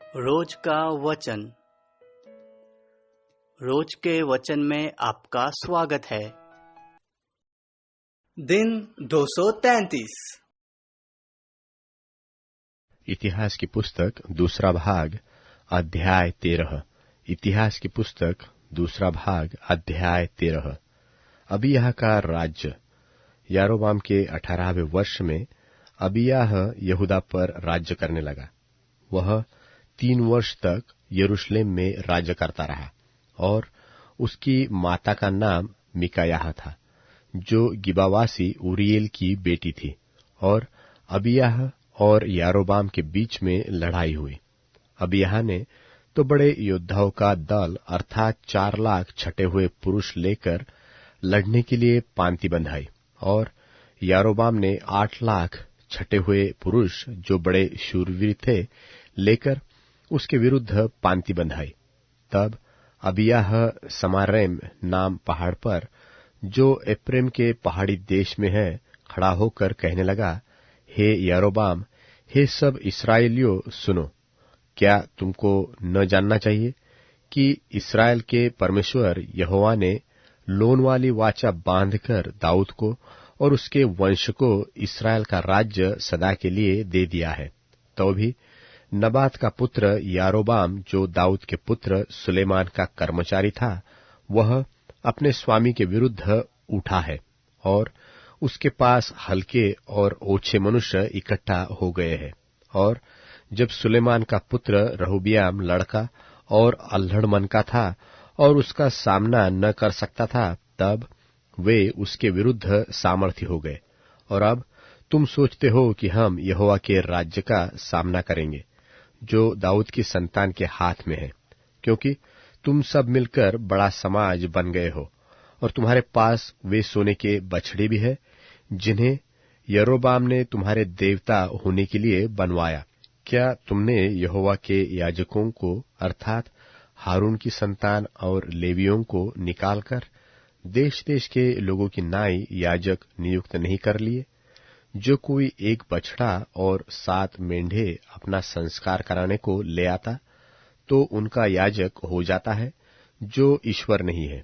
रोज का वचन। रोज के वचन में आपका स्वागत है। दिन 233। इतिहास की पुस्तक दूसरा भाग अध्याय 13। इतिहास की पुस्तक दूसरा भाग अध्याय 13। अबिय्याह का राज्य। यारोबाम के 18वें वर्ष में अबिय्याह यहूदा पर राज्य करने लगा। वह 3 वर्ष तक यरूशलेम में राज्य करता रहा और उसकी माता का नाम मिकायाह था, जो गिबावासी उरिएल की बेटी थी। और अबिय्याह और यारोबाम के बीच में लड़ाई हुई। अबिय्याह ने तो बड़े योद्धाओं का दल अर्थात 4 लाख छटे हुए पुरुष लेकर लड़ने के लिए पांति बंधाई, और यारोबाम ने 8 लाख छटे हुए पुरुष जो बड़े शूरवीर थे लेकर उसके विरुद्ध पांति बंधाई। तब अबिय्याह समारैम नाम पहाड़ पर, जो एप्रैम के पहाड़ी देश में है, खड़ा होकर कहने लगा, हे यारोबाम, हे सब इस्राएलियों, सुनो। क्या तुमको न जानना चाहिए कि इस्राएल के परमेश्वर यहोवा ने लोन वाली वाचा बांधकर दाऊद को और उसके वंश को इस्राएल का राज्य सदा के लिए दे दिया है। तो भी नबात का पुत्र यारोबाम, जो दाऊद के पुत्र सुलेमान का कर्मचारी था, वह अपने स्वामी के विरुद्ध उठा है, और उसके पास हल्के और ओछे मनुष्य इकट्ठा हो गए हैं। और जब सुलेमान का पुत्र रहूबियाम लड़का और अल्हड़ मन का था और उसका सामना न कर सकता था, तब वे उसके विरुद्ध सामर्थी हो गए। और अब तुम सोचते हो कि हम यहोवा के राज्य का सामना करेंगे, जो दाऊद की संतान के हाथ में है, क्योंकि तुम सब मिलकर बड़ा समाज बन गए हो, और तुम्हारे पास वे सोने के बछड़े भी है, जिन्हें यारोबाम ने तुम्हारे देवता होने के लिए बनवाया। क्या तुमने यहोवा के याजकों को अर्थात हारून की संतान और लेवियों को निकालकर देश देश के लोगों की नाई याजक नियुक्त नहीं कर लिए? जो कोई 1 बछड़ा और 7 मेंढे अपना संस्कार कराने को ले आता, तो उनका याजक हो जाता है, जो ईश्वर नहीं है,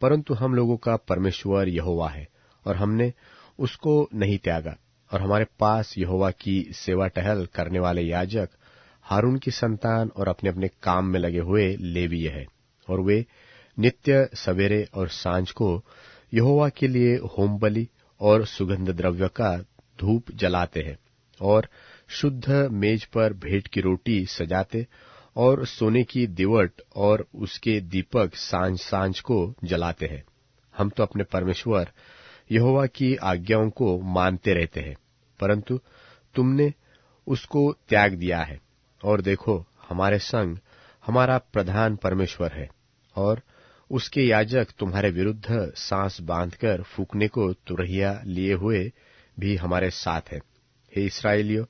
परंतु हम लोगों का परमेश्वर यहोवा है, और हमने उसको नहीं त्यागा। और हमारे पास यहोवा की सेवा टहल करने वाले याजक हारून की संतान और अपने अपने काम में लगे हुए लेवीय है, और वे नित्य सवेरे और सांझ को यहोवा के लिए होम बलि और सुगंध द्रव्य का धूप जलाते हैं, और शुद्ध मेज पर भेंट की रोटी सजाते, और सोने की दिवट और उसके दीपक सांझ सांझ को जलाते हैं। हम तो अपने परमेश्वर यहोवा की आज्ञाओं को मानते रहते हैं, परंतु तुमने उसको त्याग दिया है। और देखो, हमारे संग हमारा प्रधान परमेश्वर है, और उसके याजक तुम्हारे विरुद्ध सांस बांधकर फूंकने को तुरहिया लिए हुए भी हमारे साथ है। हे इस्राएलियों,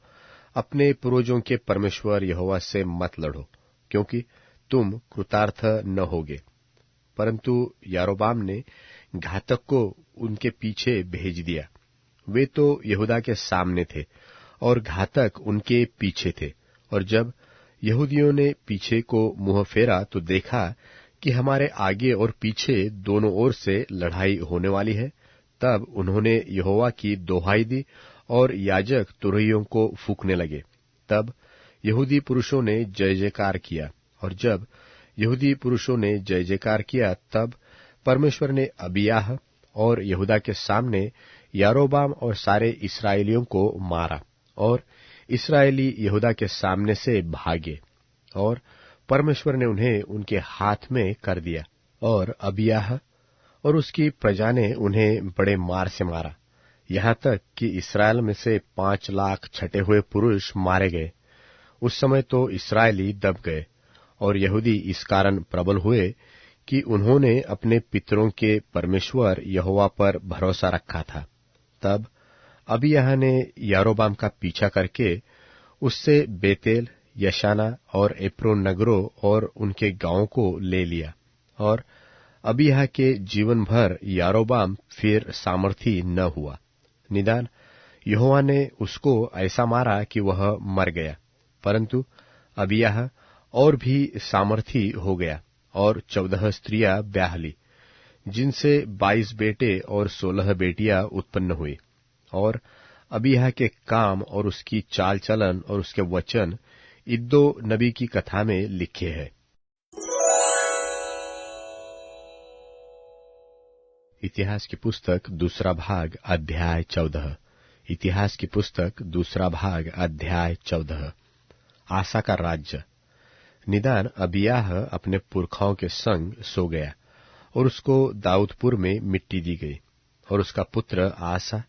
अपने पूर्वजों के परमेश्वर यहोवा से मत लड़ो, क्योंकि तुम कृतार्थ न होगे। परंतु यारोबाम ने घातक को उनके पीछे भेज दिया। वे तो यहूदा के सामने थे और घातक उनके पीछे थे। और जब यहूदियों ने पीछे को मुंह फेरा, तो देखा कि हमारे आगे और पीछे दोनों ओर से लड़ाई होने वाली है। तब उन्होंने यहोवा की दोहाई दी और याजक तुरहियों को फूंकने लगे। तब यहूदी पुरुषों ने जय जयकार किया, और जब यहूदी पुरुषों ने जय जयकार किया, तब परमेश्वर ने अबिय्याह और यहूदा के सामने यारोबाम और सारे इस्राएलियों को मारा, और इस्राएली यहूदा के सामने से भागे, और परमेश्वर ने उन्हें उनके हाथ में कर दिया। और अबिय्याह और उसकी प्रजा ने उन्हें बड़े मार से मारा, यहाँ तक कि इस्राएल में से 5 लाख छटे हुए पुरुष मारे गए। उस समय तो इस्राएली दब गए, और यहूदी इस कारण प्रबल हुए कि उन्होंने अपने पितरों के परमेश्वर यहोवा पर भरोसा रखा था। तब अबिय्याह ने यारोबाम का पीछा करके उससे बेतेल, यशाना और एप्रोन नगरों और उनके गांवों को ले लिया। और अबिय्याह के जीवन भर यारोबाम फिर सामर्थी न हुआ, निदान यहोवा ने उसको ऐसा मारा कि वह मर गया। परंतु अबिय्याह और भी सामर्थी हो गया और 14 स्त्रियां ब्याह ली, जिनसे 22 बेटे और 16 बेटियां उत्पन्न हुई। और अबीहा के काम और उसकी चाल चलन और उसके वचन इद्दो नबी की कथा में लिखे हैं। इतिहास की पुस्तक दूसरा भाग अध्याय 14। इतिहास की पुस्तक दूसरा भाग अध्याय 14। आसा का राज्य। निदान अबियाह अपने पुरखाओं के संग सो गया और उसको दाऊदपुर में मिट्टी दी गई, और उसका पुत्र आसा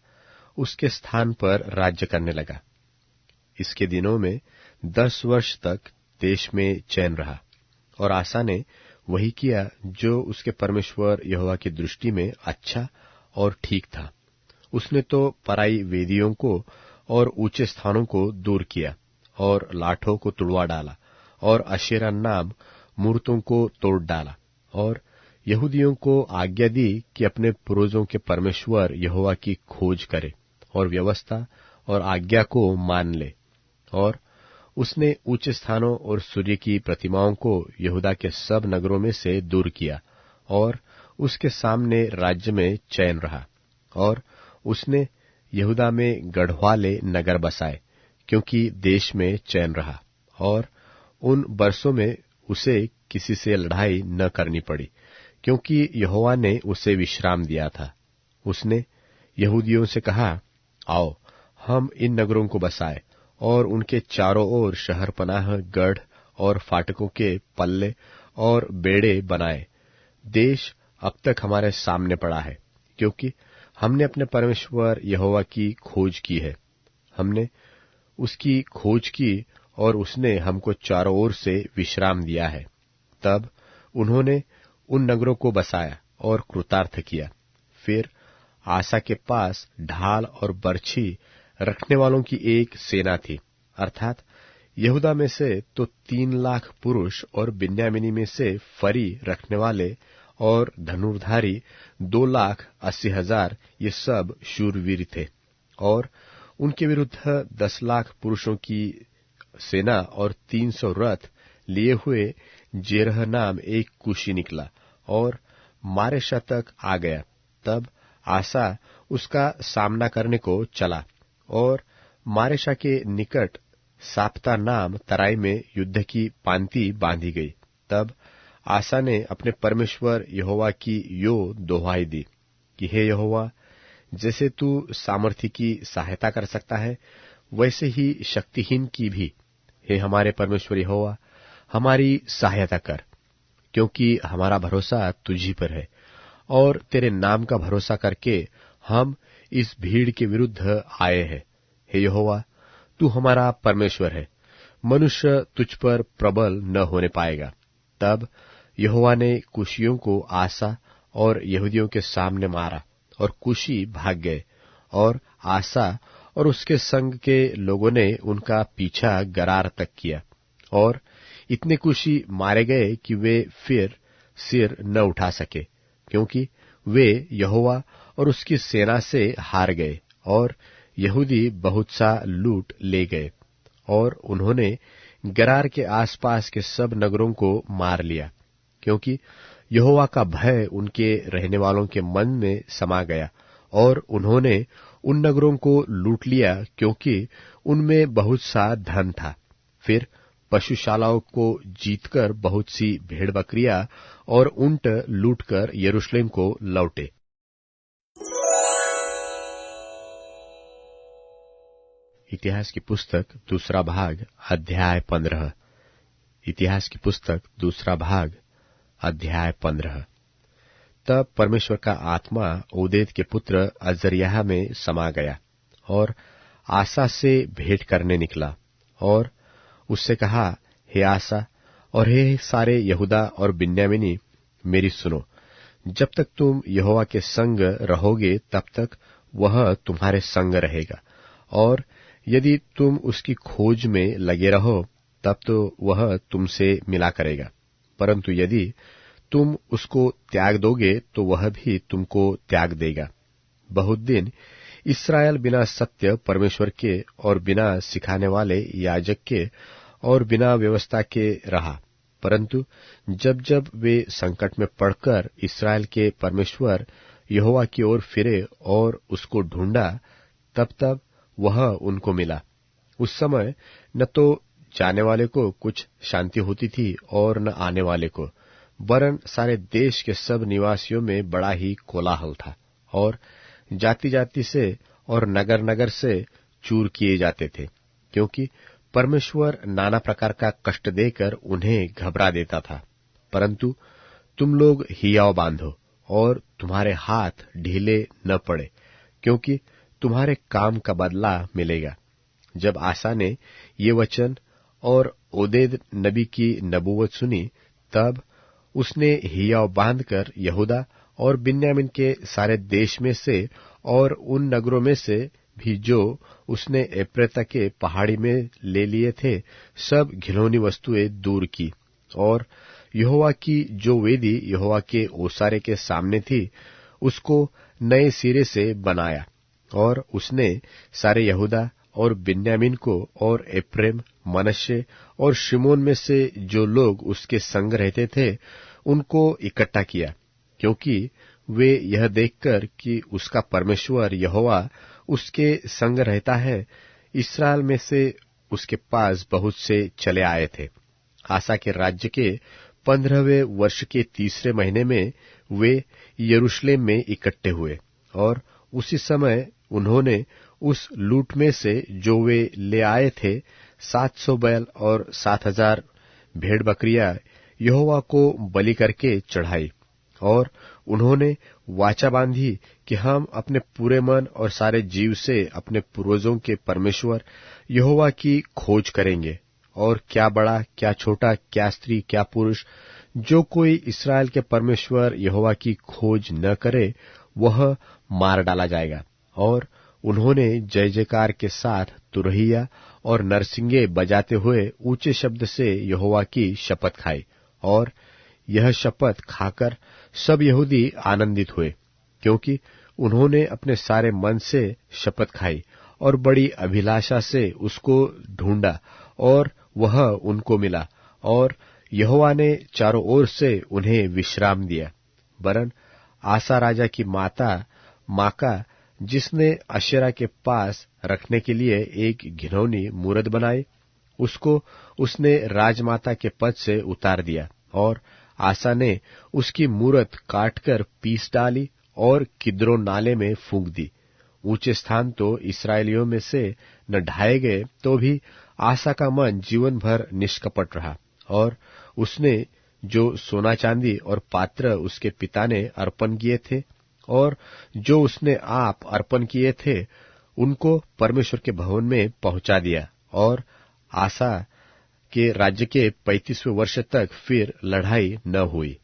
उसके स्थान पर राज्य करने लगा। इसके दिनों में 10 वर्ष तक देश में चैन रहा, और आसा ने वही किया जो उसके परमेश्वर यहोवा की दृष्टि में अच्छा और ठीक था। उसने तो पराई वेदियों को और ऊंचे स्थानों को दूर किया, और लाठों को तुड़वा डाला, और अशेरा नाम मूर्तों को तोड़ डाला, और यहूदियों को आज्ञा दी कि अपने पूर्वजों के परमेश्वर यहोवा की खोज करे और व्यवस्था और आज्ञा को मान ले। और उसने ऊंचे स्थानों और सूर्य की प्रतिमाओं को यहूदा के सब नगरों में से दूर किया, और उसके सामने राज्य में चैन रहा। और उसने यहूदा में गढ़वाले नगर बसाए, क्योंकि देश में चैन रहा, और उन बरसों में उसे किसी से लड़ाई न करनी पड़ी, क्योंकि यहोवा ने उसे विश्राम दिया था। उसने यहूदियों से कहा, आओ हम इन नगरों को बसाए और उनके चारों ओर शहरपनाह गढ़ और फाटकों के पल्ले और बेड़े बनाए। देश अब तक हमारे सामने पड़ा है, क्योंकि हमने अपने परमेश्वर यहोवा की खोज की है। हमने उसकी खोज की और उसने हमको चारों ओर से विश्राम दिया है। तब उन्होंने उन नगरों को बसाया और कृतार्थ किया। फिर आसा के पास ढाल और बर्छी रखने वालों की एक सेना थी, अर्थात यहूदा में से तो 3 लाख पुरुष और बिन्यामीनी में से फरी रखने वाले और धनुर्धारी 2,80,000, ये सब शूरवीर थे। और उनके विरुद्ध 10 लाख पुरुषों की सेना और 300 रथ लिए हुए जेरह नाम एक कुशी निकला और मारेशा तक आ गया। तब आसा उसका सामना करने को चला, और मारेशा के निकट साप्ता नाम तराई में युद्ध की पांति बांधी गई। तब आसा ने अपने परमेश्वर यहोवा की यो दोहाई दी कि हे यहोवा, जैसे तू सामर्थी की सहायता कर सकता है, वैसे ही शक्तिहीन की भी, हे हमारे परमेश्वर यहोवा, हमारी सहायता कर, क्योंकि हमारा भरोसा तुझी पर है, और तेरे नाम का भरोसा करके हम इस भीड़ के विरुद्ध आए हैं। हे यहोवा, तू हमारा परमेश्वर है, मनुष्य तुझ पर प्रबल न होने पाएगा। तब यहोवा ने कुशियों को आसा और यहूदियों के सामने मारा, और कुशी भाग गए, और आसा और उसके संग के लोगों ने उनका पीछा गरार तक किया, और इतने कुशी मारे गए कि वे फिर सिर न उठा सके, क्योंकि वे यहोवा और उसकी सेना से हार गए, और यहूदी बहुत सा लूट ले गए। और उन्होंने गरार के आसपास के सब नगरों को मार लिया, क्योंकि यहोवा का भय उनके रहने वालों के मन में समा गया, और उन्होंने उन नगरों को लूट लिया, क्योंकि उनमें बहुत सा धन था। फिर पशुशालाओं को जीतकर बहुत सी भेड़ बकरियां और ऊंट लूटकर यरूशलेम को लौटे। इतिहास की पुस्तक दूसरा भाग अध्याय 15। इतिहास की पुस्तक दूसरा भाग अध्याय 15। तब परमेश्वर का आत्मा ओदेद के पुत्र अजर्याह में समा गया, और आसा से भेंट करने निकला, और उससे कहा, हे आसा और हे सारे यहूदा और बिन्यामीनी, मेरी सुनो। जब तक तुम यहोवा के संग रहोगे, तब तक वह तुम्हारे संग रहेगा, और यदि तुम उसकी खोज में लगे रहो, तब तो वह तुमसे मिला करेगा। परंतु यदि तुम उसको त्याग दोगे, तो वह भी तुमको त्याग देगा। बहुत दिन इस्राएल बिना सत्य परमेश्वर के और बिना सिखाने वाले याजक के और बिना व्यवस्था के रहा, परंतु जब जब वे संकट में पड़कर इस्राएल के परमेश्वर यहोवा की ओर फिरे और उसको ढूंढा, तब तब वह उनको मिला। उस समय न तो जाने वाले को कुछ शांति होती थी और न आने वाले को, वरन सारे देश के सब निवासियों में बड़ा ही कोलाहल था, और जाति जाति से और नगर नगर से चूर किए जाते थे, क्योंकि परमेश्वर नाना प्रकार का कष्ट देकर उन्हें घबरा देता था। परंतु तुम लोग हियाव बांधो और तुम्हारे हाथ ढीले न पड़े, क्योंकि तुम्हारे काम का बदला मिलेगा। जब आसा ने ये वचन और ओदेद नबी की नबूवत सुनी, तब उसने हियाव बांधकर यहूदा और बिन्यामीन के सारे देश में से और उन नगरों में से भी जो उसने एप्रेता के पहाड़ी में ले लिए थे, सब घिनौनी वस्तुएं दूर की, और यहोवा की जो वेदी यहोवा के ओसारे के सामने थी, उसको नए सिरे से बनाया। और उसने सारे यहूदा और बिन्यामीन को और एप्रेम, मनश्शे और शिमोन में से जो लोग उसके संग रहते थे, उनको इकट्ठा किया, क्योंकि वे यह देखकर कि उसका परमेश्वर यहोवा उसके संग रहता है, इस्राएल में से उसके पास बहुत से चले आए थे। आसा के राज्य के 15वें वर्ष के 3 महीने में वे यरूशलेम में इकट्ठे हुए, और उसी समय उन्होंने उस लूट में से जो वे ले आए थे 700 बैल और 7,000 भेड़ बकरियां यहोवा को बलि करके चढ़ाई। और उन्होंने वाचा बांधी कि हम अपने पूरे मन और सारे जीव से अपने पूर्वजों के परमेश्वर यहोवा की खोज करेंगे, और क्या बड़ा क्या छोटा, क्या स्त्री क्या पुरुष, जो कोई इस्राएल के परमेश्वर यहोवा की खोज न करे, वह मार डाला जाएगा। और उन्होंने जय जयकार के साथ तुरहिया और नरसिंगे बजाते हुए ऊंचे शब्द से यहोवा की शपथ खाई, और यह शपथ खाकर सब यहूदी आनंदित हुए, क्योंकि उन्होंने अपने सारे मन से शपथ खाई और बड़ी अभिलाषा से उसको ढूंढा, और वह उनको मिला, और यहोवा ने चारों ओर से उन्हें विश्राम दिया। वरन आसा राजा की माता माका, जिसने अशेरा के पास रखने के लिए एक घिनौनी मूरत बनाई, उसको उसने राजमाता के पद से उतार दिया, और आसा ने उसकी मूरत काटकर पीस डाली और किद्रोन नाले में फूंक दी। ऊंचे स्थान तो इस्राएलियों में से न ढाए गए, तो भी आसा का मन जीवन भर निष्कपट रहा, और उसने जो सोना चांदी और पात्र उसके पिता ने अर्पण किए थे और जो उसने आप अर्पण किए थे, उनको परमेश्वर के भवन में पहुंचा दिया। और आसा के राज्य के 35वें वर्ष तक फिर लड़ाई न हुई।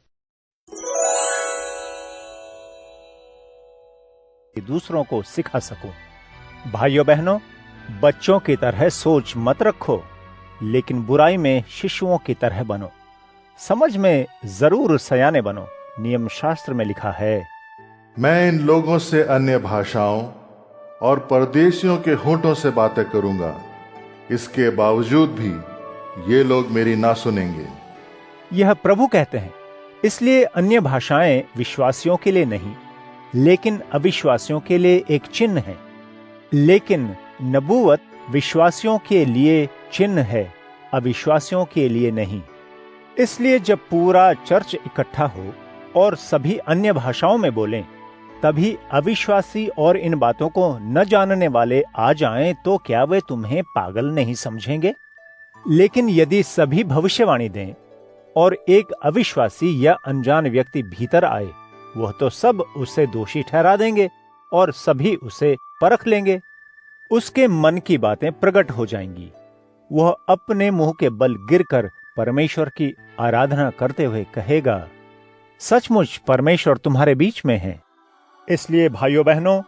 दूसरों को सिखा सकूं। भाइयों बहनों, बच्चों की तरह सोच मत रखो, लेकिन बुराई में शिशुओं की तरह बनो। समझ में जरूर सयाने बनो। नियम शास्त्र में लिखा है, मैं इन लोगों से अन्य भाषाओं और परदेशियों के होठों से बातें करूंगा, इसके बावजूद भी ये लोग मेरी ना सुनेंगे। यह प्रभु कहते हैं। इसलिए अन्य भाषाएं विश्वासियों के लिए नहीं, लेकिन अविश्वासियों के लिए एक चिन्ह है। लेकिन नबूवत विश्वासियों के लिए चिन्ह है, अविश्वासियों के लिए नहीं। इसलिए जब पूरा चर्च इकट्ठा हो और सभी अन्य भाषाओं में बोलें, तभी अविश्वासी और इन बातों को न जानने वाले आ जाएं, तो क्या वे तुम्हें पागल नहीं समझेंगे? लेकिन यदि सभी भविष्यवाणी दें और एक अविश्वासी या अनजान व्यक्ति भीतर आए, वह तो सब उसे दोषी ठहरा देंगे और सभी उसे परख लेंगे। उसके मन की बातें प्रकट हो जाएंगी। वह अपने मुंह के बल गिरकर परमेश्वर की आराधना करते हुए कहेगा, सचमुच परमेश्वर तुम्हारे बीच में है। इसलिए भाइयों बहनों,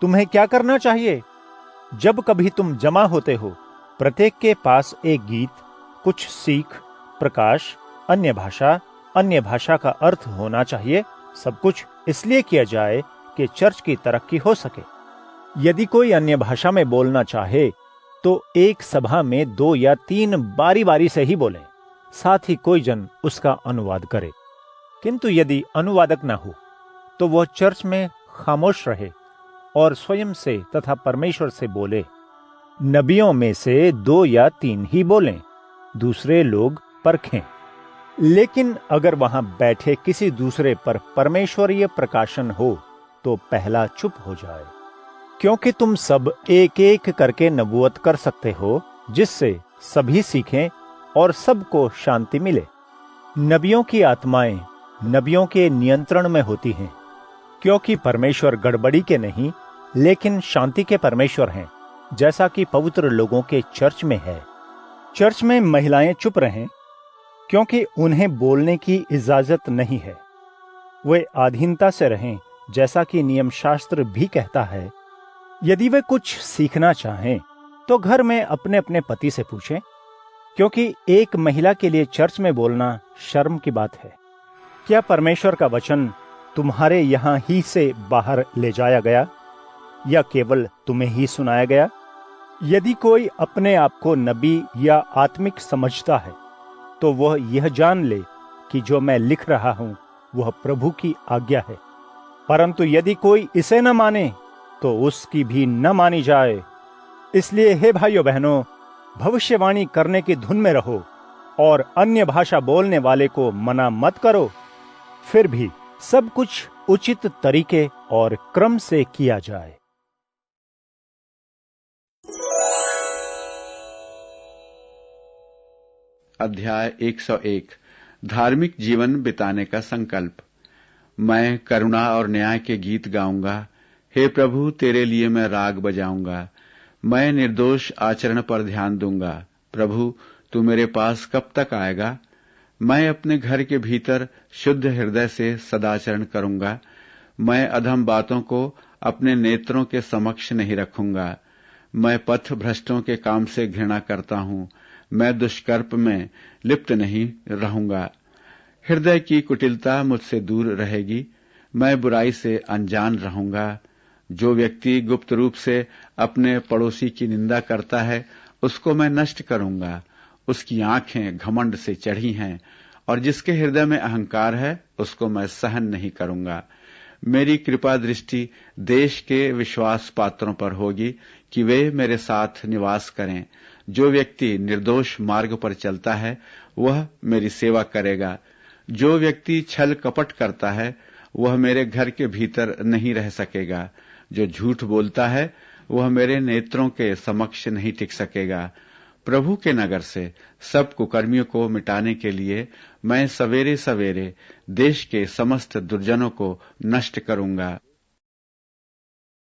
तुम्हें क्या करना चाहिए? जब कभी तुम जमा होते हो, प्रत्येक के पास एक गीत, कुछ सीख, प्रकाश, अन्य भाषा का अर्थ होना चाहिए। सब कुछ इसलिए किया जाए कि चर्च की तरक्की हो सके। यदि कोई अन्य भाषा में बोलना चाहे, तो एक सभा में 2 या 3 बारी बारी से ही बोलें। साथ ही कोई जन उसका अनुवाद करे। किंतु यदि अनुवादक न हो तो वह चर्च में खामोश रहे और स्वयं से तथा परमेश्वर से बोले। नबियों में से 2 या 3 ही बोलें, दूसरे लोग परखें। लेकिन अगर वहां बैठे किसी दूसरे पर परमेश्वरीय प्रकाशन हो तो पहला चुप हो जाए, क्योंकि तुम सब एक एक करके नबूवत कर सकते हो, जिससे सभी सीखें और सबको शांति मिले। नबियों की आत्माएं नबियों के नियंत्रण में होती हैं, क्योंकि परमेश्वर गड़बड़ी के नहीं लेकिन शांति के परमेश्वर हैं, जैसा कि पवित्र लोगों के चर्च में है। चर्च में महिलाएं चुप रहें, क्योंकि उन्हें बोलने की इजाजत नहीं है। वे अधीनता से रहें, जैसा कि नियम शास्त्र भी कहता है। यदि वे कुछ सीखना चाहें तो घर में अपने अपने पति से पूछें, क्योंकि एक महिला के लिए चर्च में बोलना शर्म की बात है। क्या परमेश्वर का वचन तुम्हारे यहां ही से बाहर ले जाया गया या केवल तुम्हें ही सुनाया गया? यदि कोई अपने आप को नबी या आत्मिक समझता है तो वह यह जान ले कि जो मैं लिख रहा हूं वह प्रभु की आज्ञा है। परंतु यदि कोई इसे न माने तो उसकी भी न मानी जाए। इसलिए हे भाइयों बहनों, भविष्यवाणी करने की धुन में रहो और अन्य भाषा बोलने वाले को मना मत करो। फिर भी सब कुछ उचित तरीके और क्रम से किया जाए। अध्याय 101 धार्मिक जीवन बिताने का संकल्प। मैं करुणा और न्याय के गीत गाऊंगा। हे प्रभु, तेरे लिए मैं राग बजाऊंगा। मैं निर्दोष आचरण पर ध्यान दूंगा। प्रभु, तू मेरे पास कब तक आएगा? मैं अपने घर के भीतर शुद्ध हृदय से सदाचरण करूंगा। मैं अधम बातों को अपने नेत्रों के समक्ष नहीं रखूंगा। मैं पथ भ्रष्टों के काम से घृणा करता हूं। मैं दुष्कर्म में लिप्त नहीं रहूंगा। हृदय की कुटिलता मुझसे दूर रहेगी। मैं बुराई से अनजान रहूंगा। जो व्यक्ति गुप्त रूप से अपने पड़ोसी की निंदा करता है, उसको मैं नष्ट करूंगा। उसकी आंखें घमंड से चढ़ी हैं और जिसके हृदय में अहंकार है, उसको मैं सहन नहीं करूंगा। मेरी कृपा दृष्टि देश के विश्वास पात्रों पर होगी कि वे मेरे साथ निवास करें। जो व्यक्ति निर्दोष मार्ग पर चलता है, वह मेरी सेवा करेगा। जो व्यक्ति छल कपट करता है, वह मेरे घर के भीतर नहीं रह सकेगा। जो झूठ बोलता है, वह मेरे नेत्रों के समक्ष नहीं टिक सकेगा। प्रभु के नगर से सब कुकर्मियों को मिटाने के लिए मैं सवेरे सवेरे देश के समस्त दुर्जनों को नष्ट करूंगा।